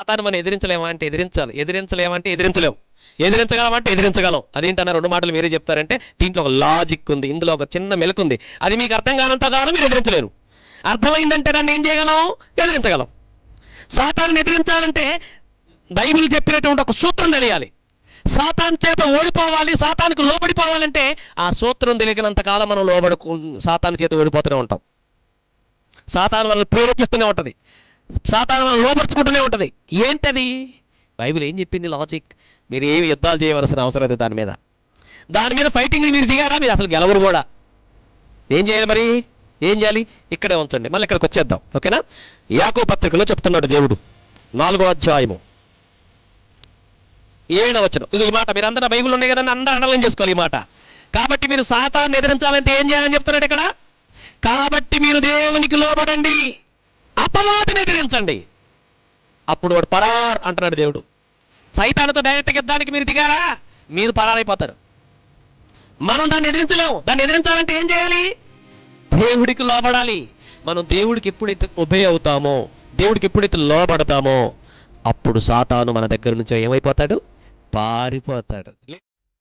సాతాను మనం ఎదిరించలేమా అంటే ఎదిరించాలి, ఎదిరించలేమంటే ఎదిరించలేము, ఎదిరించగలమంటే ఎదిరించగలం. అదేంటన్నా రెండు మాటలు మీరే చెప్తారంటే దీంట్లో ఒక లాజిక్ ఉంది, ఇందులో ఒక చిన్న మెలకు ఉంది. అది మీకు అర్థం కానంత కాలం మీరు ఎదిరించలేరు. అర్థమైందంటే దాన్ని ఏం చేయగలం? ఎదిరించగలం. సాతాను ఎదిరించాలంటే బైబిల్ చెప్పినటువంటి ఒక సూత్రం తెలియాలి. సాతాను చేత ఓడిపోవాలి, సాతానుకు లోబడిపోవాలంటే ఆ సూత్రం తెలియనంత కాలం మనం సాతాను చేత ఓడిపోతూనే ఉంటాం. సాతాను మనల్ని ప్రేరేపిస్తూనే ఉంటుంది, సాతాను మనల్ని లోపరుచుకుంటూనే ఉంటుంది. ఏంటది? బైబిల్ ఏం చెప్పింది లాజిక్? మీరు ఏమి యుద్ధాలు చేయవలసిన అవసరం లేదు దాని మీద ఫైటింగ్ మీరు దిగారా, మీరు అసలు గెలవరు కూడా. ఏం చేయాలి మరి? ఏం చేయాలి? ఇక్కడే ఉంచండి, మళ్ళీ ఇక్కడికి వచ్చేద్దాం. ఓకేనా? యాకోబు పత్రికలో చెప్తున్నాడు దేవుడు, 4వ అధ్యాయము 7వ వచనం. ఇది ఈ మాట మీరు అందరూ బైబిల్ ఉన్నాయి కదా, అందరూ అండర్లైన్ చేసుకోవాలి ఈ మాట. కాబట్టి మీరు సాతాన్ని ఎదిరించాలంటే ఏం చేయాలని చెప్తున్నాడు ఇక్కడ. కాబట్టి మీరు దేవునికి లోబడండి, అపవాదిని ఎదిరించండి, అప్పుడు వాడు పరార్ అంటున్నాడు దేవుడు. సైతానుతో డైరెక్ట్గా యుద్ధానికి మీరు దిగారా, మీరు పరారైపోతారు. మనం దాన్ని ఎదిరించలేము. దాన్ని ఎదిరించాలంటే ఏం చేయాలి? దేవుడికి లోబడాలి. మనం దేవుడికి ఎప్పుడైతే ఒబే అవుతామో, దేవుడికి ఎప్పుడైతే లోబడతామో, అప్పుడు సాతాను మన దగ్గర నుంచి ఏమైపోతాడు? పారిపోతాడు.